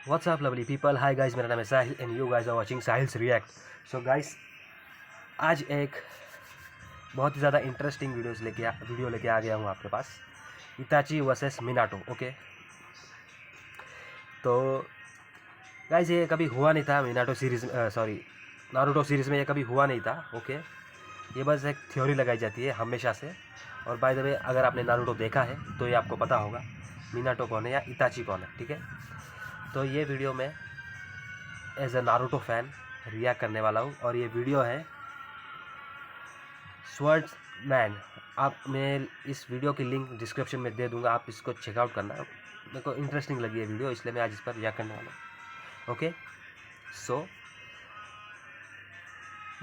What's up lovely people? Hi guys, मेरा नाम है साहिल and you guys are watching Sahil's react. So guys, आज एक बहुत ही ज़्यादा इंटरेस्टिंग वीडियो लेके आ गया हूँ आपके पास. Itachi versus Minato. ओके, तो गाइज ये कभी हुआ नहीं था Minato series, sorry Naruto series में ये कभी हुआ नहीं था. ओके, ये बस एक थ्योरी लगाई जाती है हमेशा से. और बाय द वे अगर आपने नारुतो देखा है तो ये आपको पता होगा मिनाटो कौन है या इताची कौन है. ठीक है, तो ये वीडियो में as a Naruto fan react करने वाला हूँ. और ये वीडियो है स्वर्ड मैन. मैं इस वीडियो की लिंक डिस्क्रिप्शन में दे दूँगा, आप इसको चेकआउट करना. मेरे को इंटरेस्टिंग लगी है वीडियो, इसलिए मैं आज इस पर रिएक्ट करने वाला हूँ. ओके, सो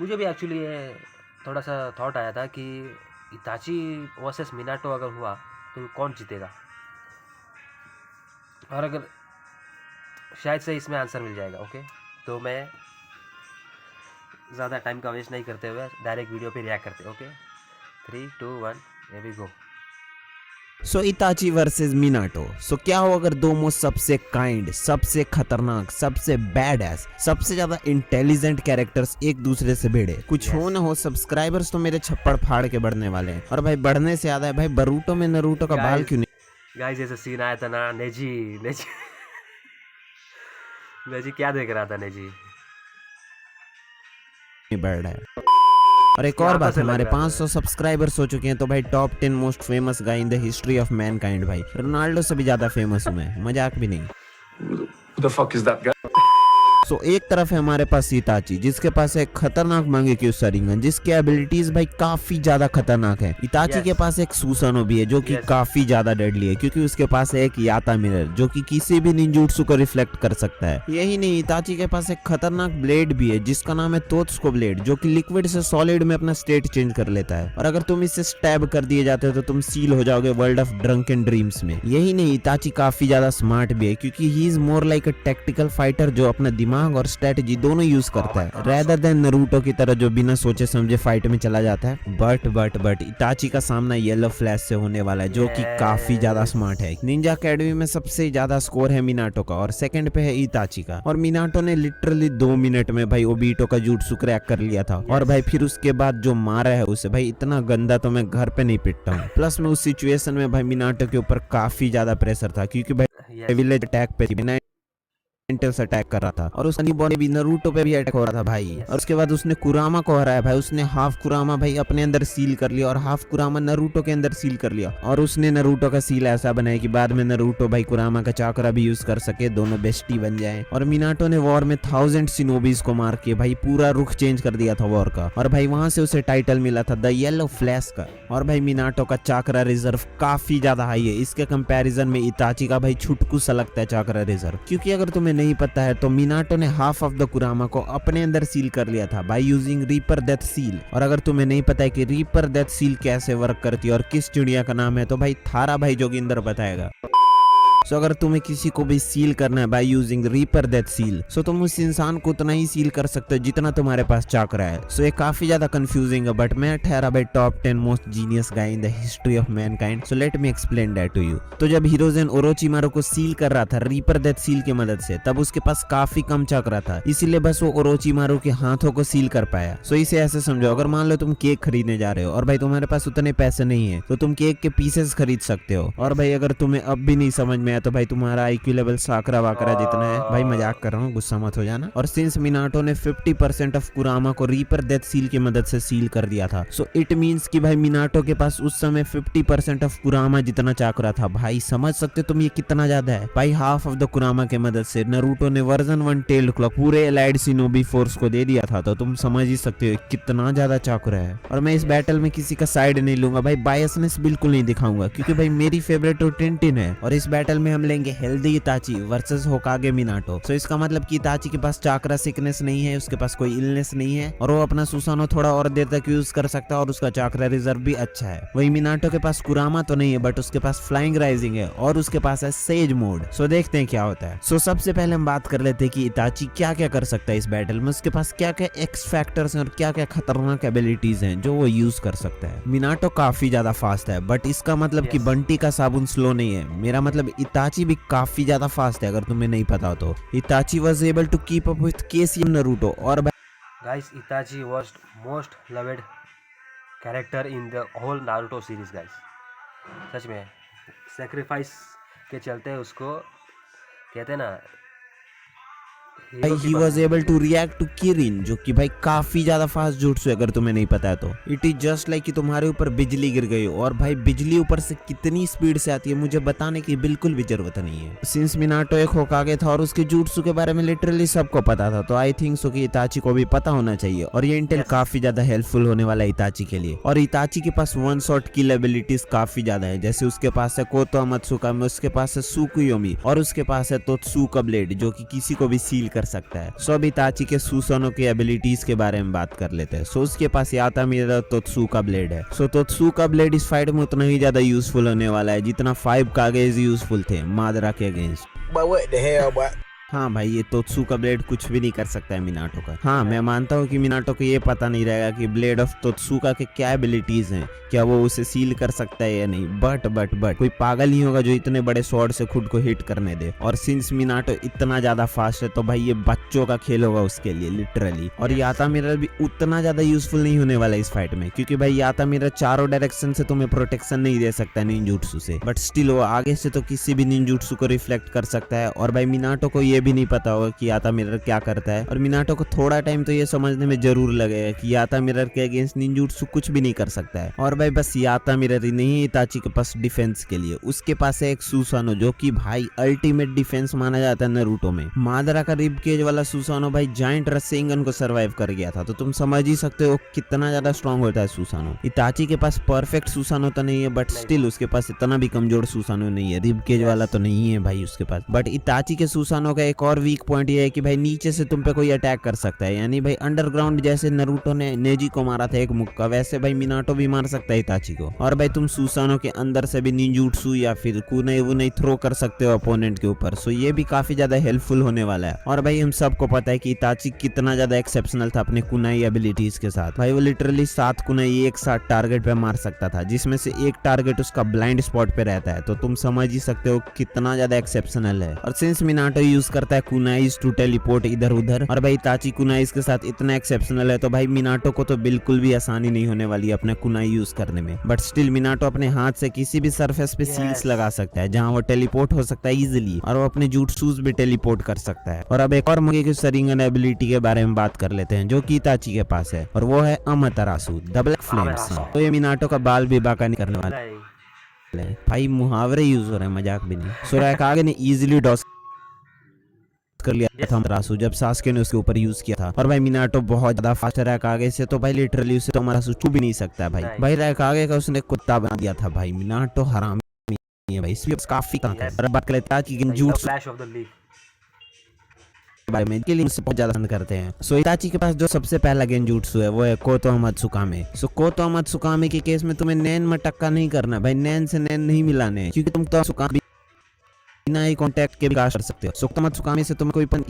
मुझे भी एक्चुअली ये थोड़ा सा थॉट आया था कि इताची वर्सेस मिनाटो अगर हुआ तो कौन जीतेगा, और अगर शायद से इसमें आंसर मिल जाएगा. ओके, तो मैं ज़्यादा टाइम का वेस्ट नहीं करते हुए डायरेक्ट वीडियो पे रिएक्ट करते. Okay, 3, 2, 1 here we go. So Itachi versus Minato. So क्या हो अगर दो मोस्ट सबसे काइंड, सबसे खतरनाक, सबसे बैड एस, सबसे ज्यादा इंटेलिजेंट कैरेक्टर्स एक दूसरे से भिड़े. कुछ हो ना हो, सब्सक्राइबर्स तो मेरे छप्पड़ फाड़ के बढ़ने वाले हैं. और भाई बढ़ने से याद है, भाई बरूटो में नरूटो का बाल क्यों गाइस ऐसा सीन आया था ना, नेजी नेजी क्या देख रहा था नेजी नहीं बढ़ रहा है. और एक और बात, हमारे 500 सब्सक्राइबर्स हो चुके हैं, तो भाई top 10 most famous guy in the history of Mankind. भाई रोनाल्डो से भी ज्यादा फेमस हूं मैं, मजाक भी नहीं. Who the fuck is that guy? सो एक तरफ है हमारे पास इताची, जिसके पास एक खतरनाक मांगेक्यू शरिंगन, जिसकी एबिलिटीज भाई काफी ज्यादा खतरनाक है. इताची के पास एक सुसानो भी है जो कि काफी ज्यादा डेडली है, क्योंकि उसके पास है एक याता मिरर जो कि किसी भी निंजुत्सु को रिफ्लेक्ट कर सकता है. यही नहीं, इताची के पास एक खतरनाक ब्लेड भी है जिसका नाम है तोत्सुको ब्लेड, जो कि लिक्विड से सॉलिड में अपना स्टेट चेंज कर लेता है. और अगर तुम इससे स्टैब कर दिए जाते हो तो तुम सील हो जाओगे वर्ल्ड ऑफ ड्रंकन ड्रीम्स में. यही नहीं, इताची काफी ज्यादा स्मार्ट भी है, क्योंकि he is more like a tactical fighter जो अपना दिमाग और स्ट्रेटजी दोनों यूज करता है, रेदर देन नारुतो की तरह जो बिना सोचे समझे फाइट में चला जाता है. बट इताची का सामना येलो फ्लैश से होने वाला है, जो कि काफी ज्यादा स्मार्ट है. निंजा अकेडमी में सबसे ज्यादा स्कोर है मिनाटो का, और सेकंड पे है इताची का. और मिनाटो ने लिटरली 2 मिनट में भाई ओबीटो का जुट्सु क्रैक कर लिया था. और भाई फिर उसके बाद जो मारा है उसे, भाई इतना गंदा तो मैं घर पे नहीं पिटता हूँ. प्लस में उस सिचुएशन में भाई मिनाटो के ऊपर काफी ज्यादा प्रेशर था, क्योंकि भाई विलेज अटैक पे अटैक कर रहा था, और उसका बॉडी भी नारुतो पे भी अटैक हो रहा था भाई. और उसके बाद उसने कुरामा को हराया भाई. उसने हाफ कुरामा भाई अपने अंदर सील कर लिया और हाफ कुरामा नारुतो के अंदर सील कर लिया. और उसने नारुतो का सील ऐसा बनाया कि बाद में नारुतो भाई कुरामा का चाकरा भी यूज कर सके, दोनों बेस्टी बन जाए. और मिनाटो ने वॉर में 1000 शिनोबीज को मार के भाई पूरा रुख चेंज कर दिया था वॉर का. और भाई वहां से उसे टाइटल मिला था द येलो फ्लैश का. और भाई मिनाटो का चाकरा रिजर्व काफी ज्यादा हाई है. इसके कंपैरिजन में इताची का भाई छुटकू सा लगता है चाकरा रिजर्व, क्योंकि अगर तुम्हें नहीं पता है तो मिनाटो ने हाफ ऑफ द कुरामा को अपने अंदर सील कर लिया था bye using reaper death seal. और अगर तुम्हें नहीं पता है कि रीपर डेथ सील कैसे वर्क करती है और किस चिड़िया का नाम है, तो भाई थारा भाई जोगिंदर बताएगा. सो अगर तुम्हें किसी को भी सील करना है by using reaper death seal, so तुम उस इंसान को उतना ही सील कर सकते हो जितना तुम्हारे पास चाकरा है. सो ये काफी ज्यादा कंफ्यूजिंग है, बट मैं ठहरा भाई top 10 most genius guy in the history of mankind. So let me explain that to you. तो जब हिरोजन ओरोचिमारू को सील कर रहा था रीपर डेथ सील की मदद से, तब उसके पास काफी कम चाकरा था, इसीलिए बस वो ओरोचिमारू के हाथों को सील कर पाया. सो इसे ऐसे समझो, अगर मान लो तुम केक खरीदने जा रहे हो और भाई तुम्हारे पास उतने पैसे नहीं है, तो तुम केक के पीसेस खरीद सकते हो. और भाई अगर तुम्हें अब भी नहीं समझ में आया तो भाई तुम्हारा IQ लेवल साकरा वाकरा जितना है, भाई मजाक कर रहा हूँ, गुस्सा मत हो जाना. और सिंस मिनाटो ने 50% ऑफ कुरामा को रीपर डेथ सील की मदद से सील कर दिया था, सो इट मींस कि भाई मिनाटो के पास उस समय 50% ऑफ कुरामा जितना चाकरा था. भाई समझ सकते तुम ये कितना ज्यादा है. भाई हाफ ऑफ द कुरामा के मदद से नारुतो ने वर्जन 1 टेल्ड क्लॉक पूरे एलाइड शिनोबी फोर्स को दे दिया था, तो तुम समझ ही सकते हो कितना ज्यादा चाकरा है. और मैं इस बैटल में किसी का साइड नहीं लूंगा भाई, बायसनेस बिल्कुल नहीं दिखाऊंगा, क्योंकि भाई मेरी फेवरेट तो टिंटिन है. और इस बैटल में हम लेंगे healthy Itachi versus Hokage Minato. So इसका मतलब कि इताची के पास चाकरा सिकनेस नहीं है, उसके पास कोई इलनेस नहीं है, और वो अपना सुसानो थोड़ा और देर तक यूज कर सकता है, और उसका चाकरा रिजर्व भी अच्छा है. वही मिनाटो के पास कुरामा तो नहीं है, बट उसके पास फ्लाइंग राइजिंग है, और उसके पास है सेज मोड. सो देखते हैं क्या होता है. सो सबसे पहले हम बात कर लेते हैं कि इताची क्या क्या कर सकता है इस बैटल में, उसके पास क्या क्या एक्स फैक्टर्स हैं और क्या क्या खतरनाक एबिलिटीज हैं जो वो यूज कर सकता है. मिनाटो काफी ज्यादा फास्ट है, बट इसका मतलब कि बंटी का साबुन स्लो नहीं है. मेरा मतलब इताची भी काफी ज्यादा फास्ट है अगर तुम्हें नहीं पता हो तो। Itachi was able to keep up with KC Naruto. और guys Itachi was most loved character in the whole Naruto series guys. सच में सेक्रीफाइस के चलते उसको कहते हैं ना he was able to react to Kirin, जो कि भाई काफी ज्यादा फास्ट जुट्सु है अगर तुम्हें नहीं पता है तो। इट इज जस्ट लाइक कि तुम्हारे ऊपर बिजली गिर गई हो, और भाई बिजली ऊपर से कितनी स्पीड से आती है मुझे बताने की बिल्कुल भी जरूरत नहीं है। सिंस मिनाटो एक होकागे था और उसके जुट्सु के बारे में लिटरली सबको पता था, तो आई थिंक सो कि इताची को भी पता होना चाहिए, और ये इंटेल काफी ज्यादा हेल्पफुल होने वाला है इताची के लिए। और इताची के पास वन शॉट किल एबिलिटीज काफी ज्यादा है, जैसे उसके पास है कोतो अमात्सुका में, उसके पास है सुकुयोमी, और उसके पास है तोत्सुका ब्लेड जो कि किसी को भी सील कर सकता है। सो इताची के सुसानो की एबिलिटीज के बारे में बात कर लेते हैं। सो उसके पास याता मेरा तोत्सुका ब्लेड है। सो तोत्सुका ब्लेड इस फाइट में उतना ही ज्यादा यूजफुल होने वाला है जितना 5 कागेज यूजफुल थे मादरा के अगेंस्ट। हाँ भाई, ये तोत्सुका ब्लेड कुछ भी नहीं कर सकता है मिनाटो का। हाँ, मैं मानता हूँ कि मिनाटो को ये पता नहीं रहेगा कि ब्लेड ऑफ तोत्सुका के क्या एबिलिटीज हैं, क्या वो उसे सील कर सकता है या नहीं, बट कोई पागल नहीं होगा जो इतने बड़े स्वॉर्ड से खुद को हिट करने दे। और सिंस मिनाटो इतना ज्यादा फास्ट है तो भाई ये बच्चों का खेल होगा उसके लिए लिटरली। और याता मिरर भी उतना ज्यादा यूजफुल नहीं होने वाला इस फाइट में, क्योंकि भाई याता मिरर चारों डायरेक्शन से तुम्हें प्रोटेक्शन नहीं दे सकता निंजुत्सु से, बट स्टिल वो आगे से तो किसी भी निंजुत्सु को रिफ्लेक्ट कर सकता है। और भाई मिनाटो को ये भी नहीं पता होगा कि याता मिरर क्या करता है, और मिनाटो को थोड़ा टाइम तो ये समझने में जरूर लगेगा कि याता मिरर के अगेंस्ट निंजुत्सु कुछ भी नहीं कर सकता है। और भाई बस याता मिरर ही नहीं, इताची के पास डिफेंस के लिए उसके पास है एक सुसानो, जो कि भाई अल्टीमेट डिफेंस माना जाता है नारुतो में। मादरा का रिब केज वाला सुसानो भाई जायंट रसेंगन को सर्वाइव कर गया था, तो तुम समझ ही सकते हो कितना ज्यादा स्ट्रॉन्ग होता है सुसानो। इताची के पास परफेक्ट सुसानो तो नहीं है, बट स्टिल उसके पास इतना भी कमजोर सुसानो नहीं है, रिब केज वाला तो नहीं है भाई उसके पास। बट इताची के सुसानो का एक और वीक पॉइंट ये है कि भाई नीचे से तुम पे कोई अटैक कर सकता है, यानी भाई अंडरग्राउंड जैसे नारुतो ने नेजी को मारा था एक मुक्का, वैसे भाई मिनाटो भी मार सकता है इताची को। और भाई तुम सुसानो के अंदर से भी निंजुत्सु या फिर कुनाई वुनाई थ्रो कर सकते हो अपोनेंट के ऊपर, सो ये भी काफी ज्यादा हेल्पफुल होने वाला है। और भाई हम सबको पता है कि इताची कितना ज्यादा एक्सेप्शनल था अपने कुनाई एबिलिटीज के साथ। भाई वो लिटरली 7 कुनाई एक साथ टारगेट पे मार सकता था, जिसमें से एक टारगेट उसका ब्लाइंड स्पॉट पे रहता है, तो तुम समझ ही सकते हो कितना ज्यादा एक्सेप्शनल है। और सिंस मिनाटो यूज करता है कुनाईज टू टेलीपोर्ट इधर उधर, और भाई इताची कुनाईज के साथ इतना एक्सेप्शनल है, तो भाई मिनाटो को तो बिल्कुल भी आसानी नहीं होने वाली अपने कुनाई यूज करने में। बट स्टिल मिनाटो अपने हाथ से किसी भी सरफेस पे सील्स लगा सकता है जहां वो टेलीपोर्ट हो सकता है इजीली, और वो अपने जुट्सूज भी टेलीपोर्ट कर सकता है। और अब एक और मंगे की शरिंगन एबिलिटी के बारे में बात कर लेते हैं जो कि इताची के पास है, और वो है अमातेरासु द ब्लैक फ्लेम्स। तो ये मिनाटो का बाल भी बाका नहीं करने वाला है भाई, मुहावरे यूज हो रहे हैं, मजाक भी नहीं। सोराकागे ने इजीली डॉस कर लिया था अमातेरासु जब सास्के ने उसके ऊपर यूज किया था। और भाई मिनाटो बहुत ज्यादा फास्ट है रैकागे से, तो भाई लिटरली उसे तो अमातेरासु छू भी नहीं सकता है भाई रैकागे का उसने कुत्ता बना दिया था भाई। मिनाटो हरामी है भाई, इसलिए काफी ताकत है। बात कर लेते हैं कि genjutsu flash of the league बारे में, के लिए मुझसे बहुत ज्यादा पसंद करते हैं। सो इताची के पास जो सबसे पहला गेंजुत्सु है वो है कोतो अमात्सुकामे। सो कोतो अमात्सुकामे के केस में तुम्हें नैन में टक्का नहीं करना भाई, नैन से नैन नहीं मिलाने, क्योंकि तुम तो बिना ही कांटेक्ट के विकास कर सकते हो। सो अमात्सुकामे से तुम्हें कोई पन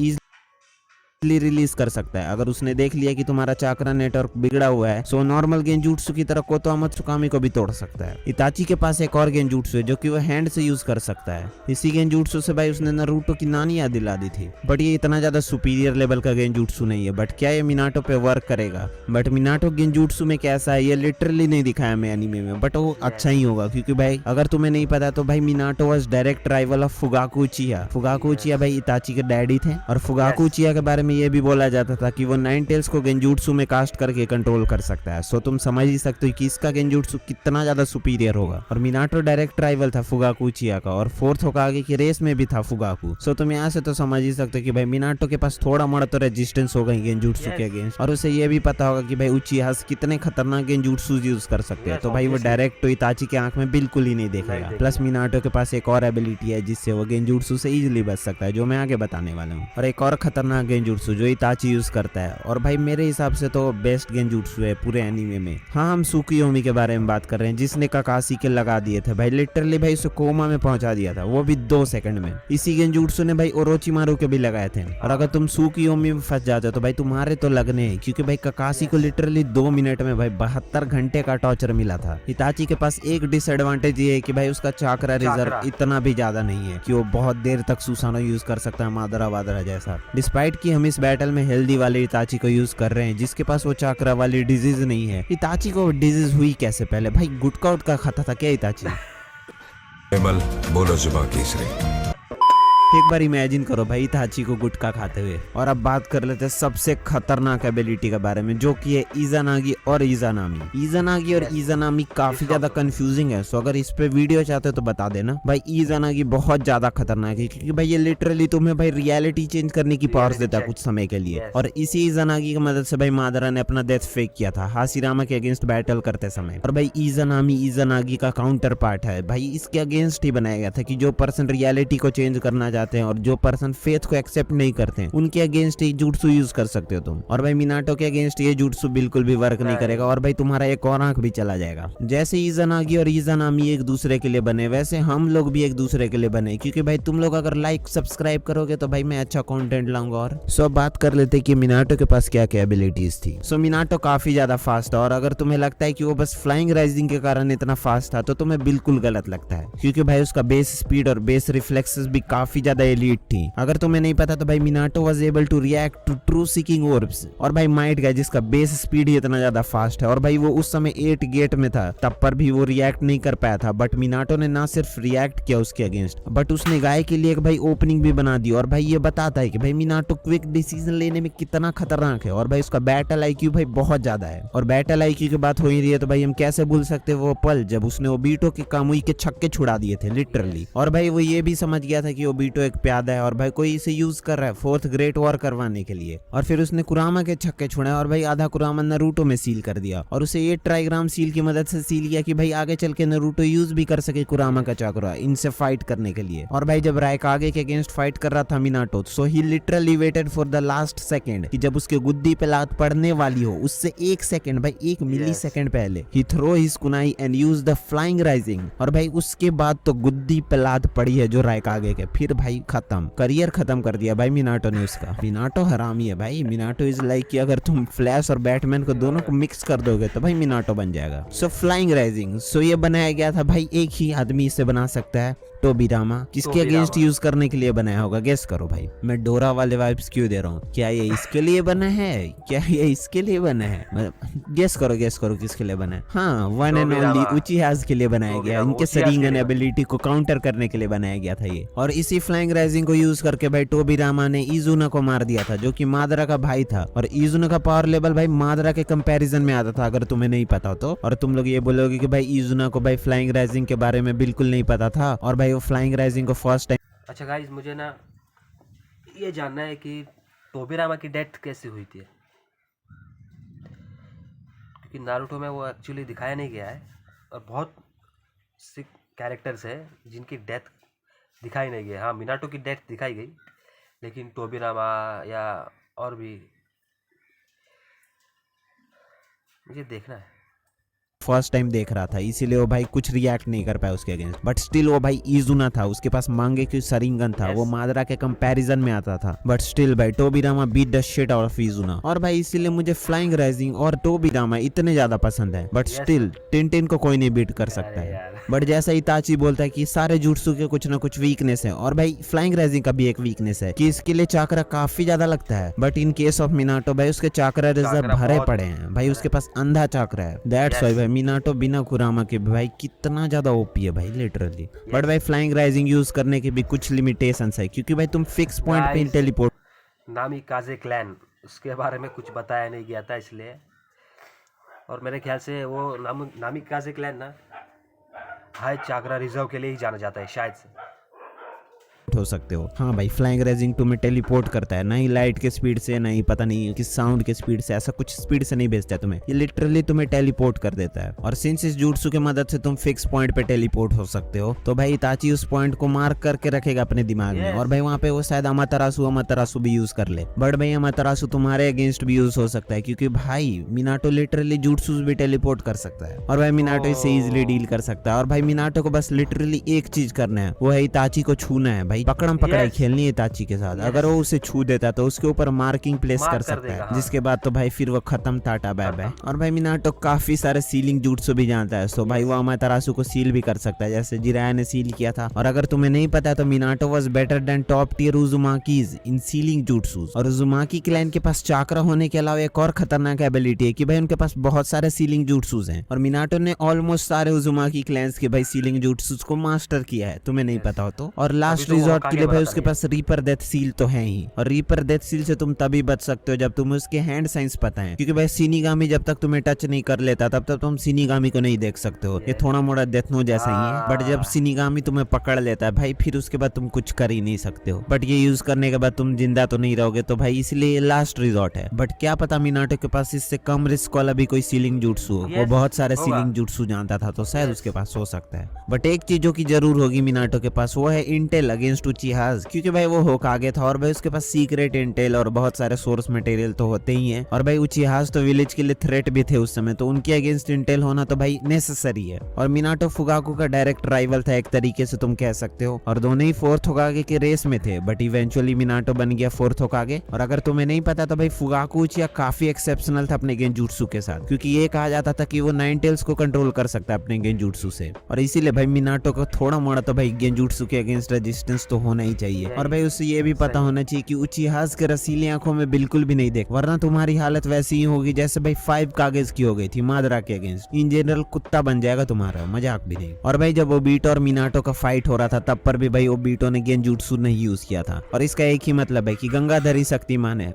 रिलीज कर सकता है अगर उसने देख लिया कि तुम्हारा चाक्रा नेटवर्क बिगड़ा हुआ है। सो नॉर्मल गेंजुत्सु की तरह कोतो अमात्सुकामे को भी तोड़ सकता है। इताची के पास एक और गेंजुत्सु है जो कि वो हैंड से यूज कर सकता है। इसी गेंजुत्सु से भाई उसने नारुतो की नानी याद दिला दी थी, बट ये इतना ज्यादा सुपीरियर लेवल का गेंजुत्सु नहीं है। बट क्या ये मिनाटो पे वर्क करेगा? बट मिनाटो गेंजुत्सु में कैसा है ये लिटरली नहीं दिखाया मैं एनीमे में, बट वो अच्छा ही होगा, क्योंकि भाई अगर तुम्हें नहीं पता तो भाई Minato was direct rival of Fugaku उचिहा। Fugaku उचिहा भाई इताची के डैडी थे, और फुगाकू उचिहा के बारे में ये भी बोला जाता था कि वो 9 टेल्स को गेंजुत्सु में कास्ट करके कंट्रोल कर सकता है। सो तुम समझ ही सकते हो कि इसका गेंजुत्सु कितना ज्यादा सुपीरियर होगा। और मिनाटो डायरेक्ट राइवल था फुगाकू उचिहा का, और 4th होकागे की रेस में भी था फुगाकू। सो तुम यहाँ से तो समझ ही सकते हो कि भाई मिनाटो के पास थोड़ा मोड़ा तो रेजिस्टेंस होगा ही गेंजुत्सु के अगेंस्ट, और उसे ये भी पता होगा कि भाई उचिहा कितने खतरनाक गेंजुत्सु यूज कर सकते हैं, तो भाई वो डायरेक्ट तो इताची के आंख में बिल्कुल ही नहीं देखेगा। प्लस मिनाटो के पास एक और एबिलिटी है जिससे वो गेंजुत्सु से इजीली बच सकता है, जो मैं आगे बताने वाला हूँ। और एक और खतरनाक गेंजुत्सु गेंजुत्सु जो इताची यूज करता है, और भाई मेरे हिसाब से तो बेस्ट गेंजुत्सु है पूरे एनीमे में। हाँ, हम सुकियोमी के बारे में बात कर रहे हैं जिसने काकाशी के लगा दिए थे भाई, लिटरली भाई उसे कोमा में पहुंचा दिया था, वो भी 2 सेकंड में। इसी गेंजुत्सु ने भाई ओरोचिमारू के भी लगाए थे। और अगर तुम सुकियोमी में फंस जाते हो तो भाई तुम्हारे तो लगने हैं, क्योंकि भाई काकाशी को लिटरली 2 मिनट में भाई 72 घंटे का टॉर्चर मिला था। इताची के पास एक डिसएडवांटेज ये है कि भाई उसका चाकरा रिजर्व इतना भी ज्यादा नहीं है कि वो बहुत देर तक सुसानो यूज कर सकता है मादरा वादरा जैसा। डिस्पाइट कि हम इस बैटल में हेल्दी वाले इताची को यूज कर रहे हैं जिसके पास वो चाकरा वाली डिजीज नहीं है। इताची को डिजीज हुई कैसे? पहले भाई गुटका उटका खाता था क्या इताची? विमल बोलो जुबा केसरी। एक बार इमेजिन करो भाई इताची को गुटखा खाते हुए। और अब बात कर लेते हैं सबसे खतरनाक एबिलिटी के बारे में, जो कि है इजानागी और इजानामी। इजानागी और इजानामी काफी ज्यादा कंफ्यूजिंग है, सो अगर इस पे वीडियो चाहते हो तो बता देना भाई। इजानागी बहुत ज्यादा खतरनाक है क्योंकि भाई ये लिटरली तुम्हें भाई रियलिटी चेंज करने की पावर्स देता है कुछ समय के लिए। और इसी इजानागी की मदद से भाई मादरा ने अपना डेथ फेक किया था हाशिरामा के अगेंस्ट बैटल करते समय। और भाई इजानामी इजानागी का काउंटर पार्ट है भाई, इसके अगेंस्ट ही बनाया गया था कि जो पर्सन रियलिटी को चेंज करना चाहते हैं और जो पर्सन फेथ को एक्सेप्ट नहीं करते हैं उनके अगेंस्ट ही जुट्सु यूज कर सकते हो तुम। और भाई मिनाटो के अगेंस्ट ये जुट्सु बिल्कुल भी वर्क नहीं करेगा और भाई तुम्हारा एक और आंख भी चला जाएगा। जैसे इजानागी और इजानामी एक दूसरे के लिए बने वैसे हम लोग भी एक दूसरे के लिए बने, क्योंकि भाई तुम लोग अगर लाइक सब्सक्राइब करोगे तो भाई मैं अच्छा कंटेंट लाऊंगा। और सो बात कर लेते कि मिनाटो के पास क्या क्या एबिलिटीज थी। सो मिनाटो काफी ज्यादा फास्ट है, और अगर तुम्हें लगता है कि वो बस फ्लाइंग राइजिंग के कारण इतना फास्ट था तो तुम्हें बिल्कुल गलत लगता है, क्योंकि भाई उसका बेस स्पीड और बेस रिफ्लेक्सेस भी काफी ज्यादा एलीट थी। अगर तुम्हें नहीं पता तो भाई Minato was able to react to true seeking orbs और भाई माइट गाय जिसका बेस स्पीड ही इतना ज्यादा फास्ट है। और भाई वो उस समय 8 गेट में था तब पर भी वो रिएक्ट नहीं कर पाया था, बट मिनाटो ने ना सिर्फ रिएक्ट किया उसके अगेंस्ट बट उसने गाय के लिए एक भाई ओपनिंग भी बना दी। और भाई ये बताता है कि भाई मिनाटो क्विक डिसीजन लेने में कितना खतरनाक है। और भाई उसका बैटल आईक्यू भाई बहुत ज्यादा है। और बैटल आईक्यू की बात हो ही रही है तो भाई हम कैसे भूल सकते वो पल जब उसने ओबीटो के कामुई के छक्के छुड़ा दिए थे लिटरली। और भाई वो ये भी समझ गया था कि ओबीटो एक प्यादा है और भाई कोई इसे यूज कर रहा है 4th ग्रेट वॉर करवाने के लिए। और फिर उसने कुरामा के छक्के छुड़े और भाई आधा कुरामा नरूटो में सील कर दिया और उसे ये ट्राइग्राम सील की मदद से सील किया कि भाई आगे चल के नरूटो यूज भी कर सके कुरामा का चाकुरा इनसे फाइट करने के लिए। और भाई जब रायकागे के अगेंस्ट फाइट कर रहा था Minato, so he literally waited for the last second कि जब उसके गुद्दी पे लात पड़ने वाली हो उससे 1 सेकंड भाई 1 मिली सेकंड पहले ही throw his kunai and use the flying rising. और भाई उसके बाद तो गुद्दी पे लात पड़ी है जो रायकागे के, फिर भाई खत्म, करियर खत्म कर दिया भाई मिनाटो ने उसका। मिनाटो हरामी है भाई। मिनाटो इज लाइक कि अगर तुम फ्लैश और बैटमैन को दोनों को मिक्स कर दोगे तो भाई मिनाटो बन जाएगा। सो फ्लाइंग राइजिंग, सो ये बनाया गया था भाई एक ही आदमी इसे बना सकता है, टोबिरामा। किसके अगेंस्ट यूज करने के लिए बनाया होगा गेस करो भाई। मैं डोरा वाले वाइब्स क्यों दे रहा हूँ? क्या ये इसके लिए बना है? क्या ये इसके लिए बना है? गेस करो किसके लिए बना है? हाँ, वन एंड ओनली उचिहाज के लिए बनाया गया। इनके शरींगन एबिलिटी को काउंटर करने के लिए बनाया गया था ये। और इसी फ्लाइंग राइजिंग को यूज करके भाई टोबिरामा ने इजुना को मार दिया था जो कि मादरा का भाई था। और इजुना का पावर लेवल भाई मादरा के कंपैरिजन में आता था अगर तुम्हें नहीं पता हो तो। और तुम लोग ये बोलोगे कि भाई इजुना को भाई फ्लाइंग राइजिंग के बारे में बिल्कुल नहीं पता था और भाई वो फ्लाइंग राइजिंग को फर्स्ट टाइम। अच्छा गाइस, मुझे ना ये जानना है कि टोबिरामा की डेथ कैसे हुई थी, क्योंकि नारुतो में वो एक्चुअली दिखाया नहीं गया है और बहुत से कैरेक्टर्स है जिनकी डेथ दिखाई नहीं गई। हाँ, मिनाटो की डेथ दिखाई गई लेकिन टोबिरामा या और भी मुझे देखना है। फर्स्ट टाइम देख रहा था इसीलिए वो भाई कुछ रिएक्ट नहीं कर पाया उसके अगेंस्ट, बट स्टिल वो भाई इजुना था, उसके पास मांगे की शरिंगन था, वो मादरा के कंपैरिजन में आता था, बट स्टिल भाई Tobirama beat the shit out of Izuna. और भाई इसीलिए मुझे फ्लाइंग राइजिंग और टोबिरामा इतने ज्यादा पसंद है, बट स्टिल टिनटिन को कोई नहीं बीट कर सकता है। बट जैसा इताची बोलता है कि सारे जुट्सु के कुछ ना कुछ वीकनेस है और भाई फ्लाइंग राइजिंग का भी एक वीकनेस है कि इसके लिए चाकरा काफी ज्यादा लगता है, but in case of Minato भाई उसके चाकरा रिजर्व भरे पड़े हैं भाई, उसके पास अंधा चाकरा है। दैट्स व्हाई भाई मिनाटो बिना कुरामा के भाई कितना ज्यादा ओपी है भाई लिटरली। बट भाई फ्लाइंग राइजिंग यूज करने के भी कुछ लिमिटेशंस है क्योंकि भाई तुम फिक्स पॉइंट पे टेलीपोर्ट। नामिकाजे क्लैन उसके बारे में कुछ बताया नहीं गया था इसलिए, और मेरे ख्याल से वो नामिकाजे क्लैन ना हाई चाकरा रिजर्व के लिए ही जाना जाता है शायद से। हो सकते हो। हाँ भाई, फ्लाइंग रेजिंग तुम्हें टेलीपोर्ट करता है, नहीं लाइट के स्पीड से, नहीं पता नहीं किस साउंड के स्पीड से, ऐसा कुछ स्पीड से नहीं भेजता है तुम्हें, ये लिटरली तुम्हें टेलीपोर्ट कर देता है। और सिंस इस जुट्सु की मदद से तुम फिक्स पॉइंट पे टेलीपोर्ट हो सकते हो, तो भाई इताची उस पॉइंट को मार्क करके रखेगा अपने दिमाग में, और भाई वहाँ पे वो शायद अमातरासु भी यूज कर ले। बट भाई अमातरासु तुम्हारे अगेंस्ट भी यूज हो सकता है, क्योंकि भाई मिनाटो लिटरली जुट्सु भी टेलीपोर्ट कर सकता है, और भाई मिनाटो इससे इजीली डील कर सकता है। और भाई मिनाटो को बस लिटरली एक चीज करना है, वो है इताची को छूना है भाई, पकड़म पकड़ाई खेलनी है इताची के साथ। अगर वो उसे छू देता तो उसके ऊपर मार्किंग प्लेस कर सकता है, जिसके बाद तो भाई फिर वो खत्म, टाटा बाय बाय। और भाई मिनाटो काफी सारे सीलिंग जुट्सु भी जानता है, तो भाई वो अमातरासु को सील भी कर सकता है, जैसे जिराया ने सील किया था। और अगर तुम्हें नहीं पता तो Minato was better than top tier Uzumakis in sealing jutsus. और उजुमाकी क्लैन के पास चाक्रा होने के अलावा एक और खतरनाक एबिलिटी है कि भाई उनके पास बहुत सारे सीलिंग जुट्सुस हैं, और मिनाटो ने ऑलमोस्ट सारे उजुमाकी क्लैंस के भाई सीलिंग जुट्सुस को मास्टर किया है, तुम्हें नहीं पता हो तो। और लास्ट रिजॉर्ट के लिए भाई उसके पास रीपर डेथ सील तो है ही, और रीपर डेथ सील से तुम तभी बच सकते हो जब तुम्हें उसके हैंड साइंस पता है, क्योंकि भाई शिनिगामी जब तक तुम्हें टच नहीं कर लेता तब तक तुम शिनिगामी को नहीं देख सकते हो। ये थोड़ा मोड़ा डेथ नो जैसा ही है, बट जब शिनिगामी तुम्हें पकड़ लेता है भाई फिर उसके बाद तुम कुछ कर ही नहीं सकते हो। बट ये यूज करने के बाद तुम जिंदा तो नहीं रहोगे, तो भाई इसलिए ये लास्ट रिजॉर्ट है। बट क्या पता मिनाटो के पास इससे कम रिस्क वाला भी कोई सीलिंग जुट्सु हो, वो बहुत सारे सीलिंग जुट्सु जानता था, तो शायद उसके पास हो सकता है। बट एक चीज जो की जरूर होगी मिनाटो के पास, वो है इंटेल अगेंस्ट उचिहाज, क्योंकि भाई वो होकागे था और भाई उसके पास सीक्रेट इंटेल और बहुत सारे सोर्स मटेरियल तो होते ही हैं, और भाई उचिहाज तो विलेज के लिए थ्रेट भी थे उस समय, तो उनके अगेंस्ट इंटेल होना तो भाई नेसेसरी है। और मिनाटो फुगाकू का डायरेक्ट राइवल था एक तरीके से तुम कह सकते हो, और दोनों ही फोर्थ होकागे के रेस में थे, बट इवेंचुअली मिनाटो बन गया फोर्थ होकागे। और अगर तुम्हें नहीं पता तो भाई फुगाकू उचिहा काफी एक्सेप्शनल था अपने गेंजुत्सु के साथ, क्योंकि ये कहा जाता था कि वो नाइन टेल्स को कंट्रोल कर सकता है अपने गेंजुत्सु से, और इसीलिए भाई मिनाटो को थोड़ा मोड़ा तो भाई गेंजुत्सु के अगेंस्ट रेजिस्टेंस तो होना ही चाहिए। और भाई उसे ये भी पता होना चाहिए कि उचिहाज के रसीली आंखों में बिल्कुल भी नहीं देख, वरना तुम्हारी हालत वैसी ही होगी जैसे भाई 5 कागज की हो गई थी मादरा के अगेंस्ट। इन जनरल कुत्ता बन जाएगा तुम्हारा, मजाक भी नहीं। और भाई जब ओबीटो और मिनाटो का फाइट हो रहा था तब पर भी भाई ओबीटो ने गेंजुत्सु नहीं यूज किया था, और इसका एक ही मतलब है कि गंगाधरी शक्तिमान है।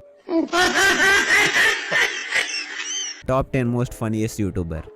Top 10 most funniest YouTuber.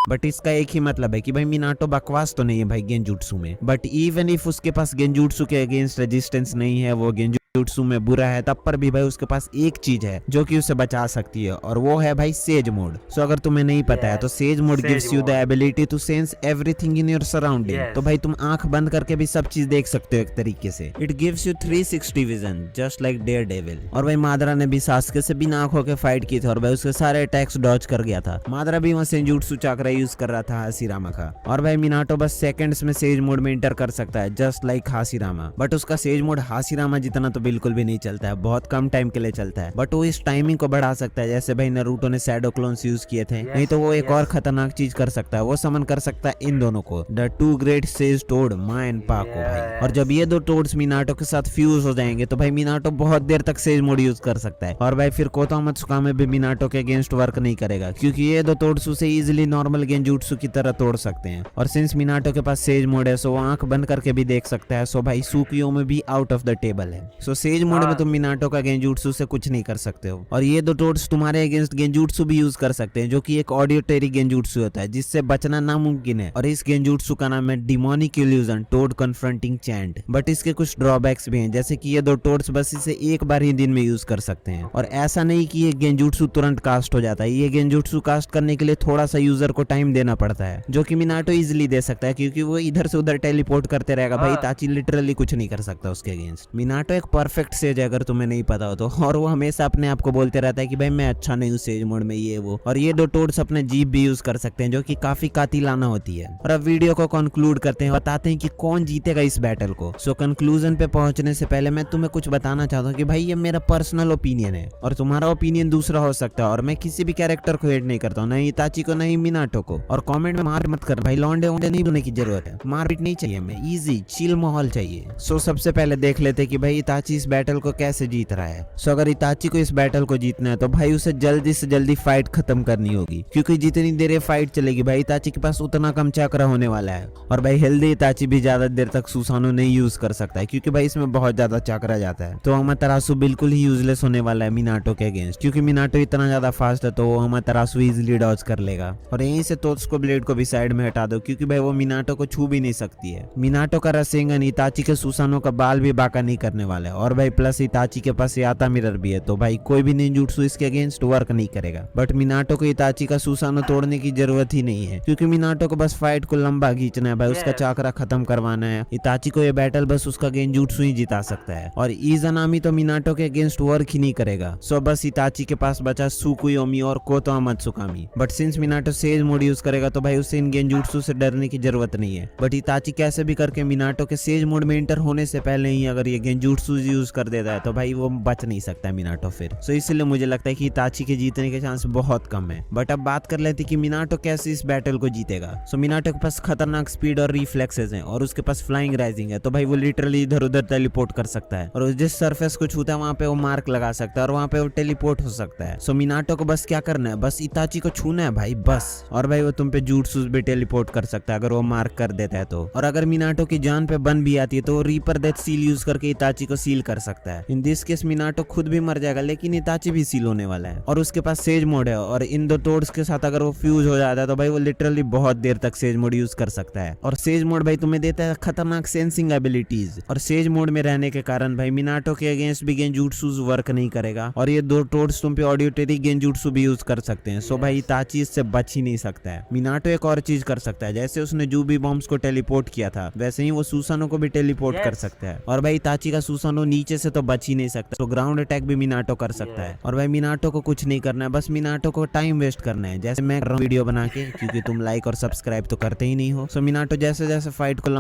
But इसका एक ही मतलब है कि भाई मिनाटो बकवास तो नहीं है भाई गेंजुत्सु में, बट इवन इफ उसके पास गेंजुत्सु के अगेंस्ट रेजिस्टेंस नहीं है, वो गेंजुत्सु में बुरा है, तब पर भी भाई उसके पास एक चीज है जो कि उसे बचा सकती है, और वो है भाई सेज मोड। सो अगर तुम्हें नहीं पता है तो sage mode gives you the ability to sense everything in your surrounding. तो भाई तुम आंख बंद करके भी सब चीज देख सकते हो एक तरीके से। It gives you 360 vision just like Daredevil. और भाई मादरा ने भी सास्के से बिना आंखों के फाइट की थी, और भाई उसके सारे अटैक्स डॉज कर गया था। मादरा भी वहां सेंजुत्सु चाक्रा यूज कर रहा था हाशिरामा का, और भाई मिनाटो बस सेकंड्स में सेज मोड में इंटर कर सकता है जस्ट लाइक हाशिरामा। बट उसका सेज मोड हाशिरामा जितना तो बिल्कुल भी नहीं चलता है, बहुत कम टाइम के लिए चलता है, बट वो इस टाइमिंग को बढ़ा सकता है, जैसे भाई नारुतो ने शैडो क्लोन्स यूज किए थे। नहीं तो वो एक और खतरनाक चीज कर सकता है, वो समन कर सकता है इन दोनों को, the two great sage toads Ma and Pa को भाई। और जब ये दो टोड्स मिनाटो के साथ फ्यूज हो जाएंगे तो भाई मिनाटो बहुत देर तक सेज मोड यूज कर सकता है, और भाई फिर कोतोमा त्सुकामे भी मिनाटो के अगेंस्ट वर्क नहीं करेगा, क्योंकि ये दो टोड्स उसे इजीली नॉर्मल गेंजुत्सु की तरह तोड़ सकते हैं। और सिंस मिनाटो के पास सेज मोड है, सो वो आंख बंद करके भी देख सकता है, सो भाई सुकियो में भी आउट ऑफ द टेबल है। सो सेज मोड में तुम मिनाटो का गेंजुत्सु से कुछ नहीं कर सकते हो। और ये दो टोड्स तुम्हारे अगेंस्ट गेंजुत्सु भी यूज कर सकते हैं, जो कि एक ऑडियोटरी गेंजुत्सु होता है जिससे बचना नामुमकिन है, और इस गेंजुत्सु का नाम है demonic illusion toad confronting chant. But इसके कुछ ड्रॉबैक्स भी हैं, जैसे कि ये दो टोड्स बस इसे एक बार ही दिन में यूज कर सकते हैं, और ऐसा नहीं कि ये गेंजुत्सु तुरंत कास्ट हो जाता है, ये गेंजुत्सु कास्ट करने के लिए थोड़ा सा यूजर को टाइम देना पड़ता है, जो कि मिनाटो इजीली दे सकता है, क्योंकि वो इधर से उधर टेलीपोर्ट करते रहेगा भाई, ताची लिटरली कुछ नहीं कर सकता उसके अगेंस्ट। मिनाटो एक परफेक्ट सेज है अगर तुम्हें नहीं पता हो तो, और वो हमेशा अपने आप को बोलते रहता है कि भाई मैं अच्छा नहीं हूँ सेज मोड में, ये वो। और ये दो टोड्स अपने जीप भी यूज कर सकते हैं, जो कि काफी कातिलाना होती है। और अब वीडियो को कंक्लूड करते हैं, बताते हैं कि कौन जीतेगा इस बैटल को। सो कंक्लूजन पे पहुंचने से पहले मैं तुम्हें कुछ बताना चाहता हूँ कि भाई ये मेरा पर्सनल ओपिनियन है, और तुम्हारा ओपिनियन दूसरा हो सकता है, और मैं किसी भी कैरेक्टर को हेट नहीं करता हूँ, नहीं इताची को नहीं मिनाटो को। और कमेंट में मार मत कर भाई, लौंडे वोंडे नहीं होने की जरूरत है, मारपीट नहीं चाहिए हमें, इजी चिल माहौल चाहिए। सो सबसे पहले देख लेते कि भाई इताची इताची इस बैटल को कैसे जीत रहा है। सो अगर इताची को इस बैटल को जीतना है तो भाई उसे जल्दी से जल्दी फाइट खत्म करनी होगी, क्योंकि जितनी देर ये फाइट चलेगी भाई इताची के पास उतना कम चक्र होने वाला है। और भाई हेल्दी इताची भी ज्यादा देर तक सुसानो नहीं यूज कर सकता है, क्योंकि भाई इसमें बहुत ज्यादा चक्र जाता है। तो अमातेरासु बिल्कुल ही यूजलेस होने वाला है मिनाटो के अगेंस्ट, क्योंकि मिनाटो इतना ज्यादा फास्ट है तो वो अमातेरासु इजीली डॉज कर लेगा। और यहीं से तोत्सुको ब्लेड को भी साइड में हटा दो, क्योंकि भाई वो मिनाटो को छू भी नहीं सकती है। मिनाटो का रसेंगन इताची के सुसानो का बाल भी बाका नहीं करने वाला है। और भाई प्लस इताची के पास याता मिरर भी है, तो भाई कोई भी निंजुत्सु इसके अगेंस्ट वर्क नहीं करेगा। बट मिनाटो को इताची का सुसानो तोड़ने की जरूरत ही नहीं है, क्योंकि मिनाटो को बस फाइट को लंबा खींचना है भाई, उसका चाकरा खत्म करवाना है। इताची को ये बैटल बस उसका गेंजुत्सु ही जिता सकता है। और इज़ानामी तो मिनाटो के अगेंस्ट वर्क ही नहीं करेगा। सो बस इताची के पास बचा सुकुयोमी और Koto Amatsukami. But since Minato sage mode use करेगा तो भाई उसे इन गेंजुत्सु से डरने की जरूरत नहीं है। बट इताची कैसे भी करके मिनाटो के सेज मोड में एंटर होने से पहले ही अगर ये गेंजुत्सु यूज कर देता है तो भाई वो बच नहीं सकता है मिनाटो फिर। सो इसलिए मुझे लगता है कि इताची के जीतने के चांस बहुत कम है। बट अब बात कर लेते कि मिनाटो कैसे इस बैटल को जीतेगा। सो मिनाटो के पास खतरनाक स्पीड और रिफ्लेक्सेस हैं, और उसके पास फ्लाइंग राइजिंग है, तो भाई वो लिटरली इधर उधर टेलीपोर्ट कर सकता है। और जिस सरफेस को छूता है वहां पे वो मार्क लगा सकता है, और वहां पे वो टेलीपोर्ट हो सकता है। सो मिनाटो को बस क्या करना है, बस इताची को छूना है भाई बस। और भाई वो तुम पे जूट्सुस भी टेलीपोर्ट कर सकता है अगर वो मार्क कर देता है तो। और अगर मिनाटो की जान पे बन भी आती है तो वो रीपर डेथ सील यूज करके इताची को सील कर सकता है। इन दिस केस मिनाटो खुद भी मर जाएगा, लेकिन इताची भी सील होने वाला है। और उसके पास सेज मोड है, और इन दो टोड्स के साथ अगर वो फ्यूज हो जाता है तो भाई वो लिटरली बहुत देर तक सेज मोड यूज कर सकता है। और सेज मोड भाई तुम्हें देता है खतरनाक सेंसिंग एबिलिटीज, और सेज मोड में रहने के कारण भाई मिनाटो के अगेंस्ट भी गेंजुत्सु वर्क नहीं करेगा। और ये दो टोड्स तुम पे ऑडियोटेरी गेंजुत्सु भी यूज कर सकते हैं। सो भाई इताची इससे बच ही नहीं सकता है। मिनाटो एक और चीज कर सकता है, जैसे उसने जूबी बॉम्ब्स को टेलीपोर्ट किया था वैसे ही वो सुसानो को भी टेलीपोर्ट कर सकता है। और भाई इताची का सुसानो नीचे से तो बच ही नहीं सकता, तो ग्राउंड अटैक भी मिनाटो कर सकता है। और भाई मिनाटो को कुछ नहीं करना है, बस मिनाटो को टाइम वेस्ट करना है, जैसे मैं कर रहा हूं वीडियो बना के, क्योंकि तुम लाइक और सब्सक्राइब तो करते ही नहीं हो। सो मिनाटो जैसे जैसे फाइट को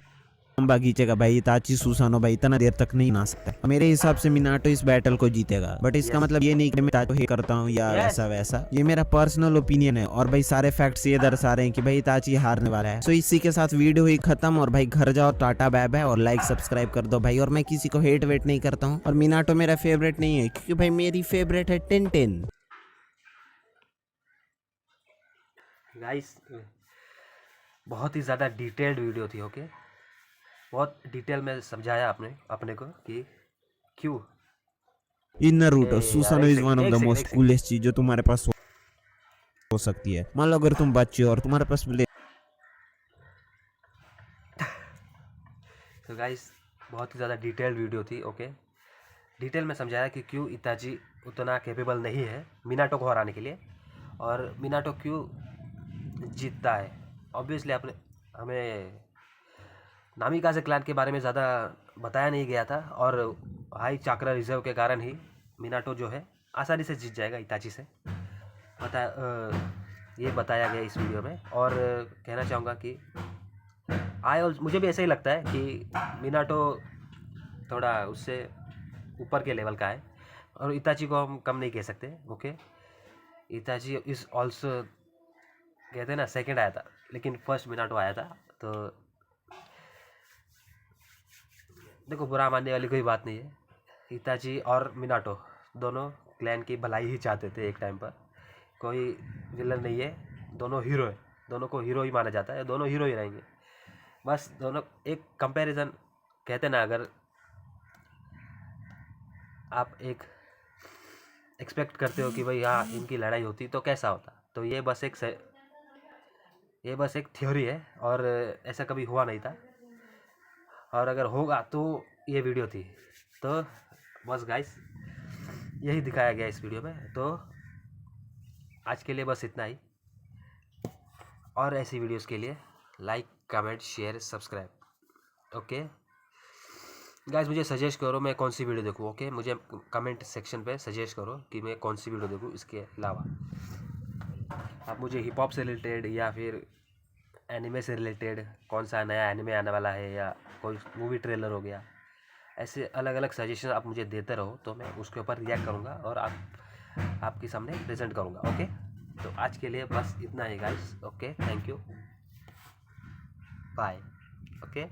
लंबा खींचेगा भाई इताची सुसानो भाई इतना देर तक नहीं ना सकता। मेरे हिसाब से मिनाटो इस बैटल को जीतेगा। बट इसका मतलब ये नहीं कि मैं इताची को हेट करता हूँ या ऐसा वैसा, ये मेरा पर्सनल ओपिनियन है। और भाई सारे फैक्ट्स ये दर्शा रहे हैं कि भाई इताची हारने वाला है। सो इसी के साथ वीडियो हुई खत्म, और भाई घर जाओ, टाटा बाय बाय, और लाइक सब्सक्राइब कर दो भाई। और मैं किसी को हेट वेट नहीं करता हूँ, और मिनाटो मेरा फेवरेट नहीं है, क्योंकि भाई मेरी फेवरेट है टिंटिन। गाइस बहुत ही ज़्यादा डिटेल्ड वीडियो थी। ओके, बहुत डिटेल में समझाया आपने अपने को कि क्यों इन नारुतो यार, सुसानो एक is one of second, the एक मोस्ट सेकंड। कूलेस्ट चीज जो तुम्हारे पास हो सकती है। मान लो अगर तुम बच्चे हो और तुम्हारे पास तो गाइस बहुत ही ज़्यादा डिटेल्ड वीडियो थी। ओके, डिटेल में समझाया कि क्यों इताची उतना कैपेबल नहीं है मिनाटो को हराने के लिए, और मिनाटो क्यों जीतता है। ऑब्वियसली आपने हमें नामिकाजे क्लैन के बारे में ज़्यादा बताया नहीं गया था, और हाई चाक्रा रिजर्व के कारण ही मिनाटो जो है आसानी से जीत जाएगा इताची से, ये बताया गया इस वीडियो में। और कहना चाहूँगा कि मुझे भी ऐसा ही लगता है कि मिनाटो थोड़ा उससे ऊपर के लेवल का है, और इताची को हम कम नहीं कह सकते। ओके, इताची इज ऑल्सो कहते हैं ना सेकंड आया था, लेकिन फर्स्ट मिनाटो आया था। तो देखो बुरा मानने वाली कोई बात नहीं है, इताची और मिनाटो दोनों क्लैन की भलाई ही चाहते थे एक टाइम पर। कोई विलन नहीं है, दोनों हीरो है, दोनों को हीरो ही माना जाता है, दोनों हीरो ही रहेंगे। बस दोनों एक कंपैरिजन कहते ना, अगर आप एक एक्सपेक्ट करते हो कि भाई हाँ इनकी लड़ाई होती तो कैसा होता, तो ये बस एक थ्योरी है, और ऐसा कभी हुआ नहीं था, और अगर होगा तो ये वीडियो थी। तो बस गाइस यही दिखाया गया इस वीडियो में। तो आज के लिए बस इतना ही, और ऐसी वीडियोस के लिए like comment share subscribe. Okay guys, मुझे सजेस्ट करो मैं कौन सी वीडियो देखूँ। ओके, मुझे कमेंट सेक्शन पे सजेस्ट करो कि मैं कौन सी वीडियो देखूँ। इसके अलावा आप मुझे हिप हॉप से रिलेटेड या फिर एनिमे से रिलेटेड कौन सा नया एनिमे आने वाला है, या कोई मूवी ट्रेलर हो गया, ऐसे अलग अलग सजेशन आप मुझे देते रहो, तो मैं उसके ऊपर रिएक्ट करूँगा और आपके सामने प्रेजेंट करूँगा। ओके, तो आज के लिए बस इतना ही guys. Okay, thank you, bye. Okay.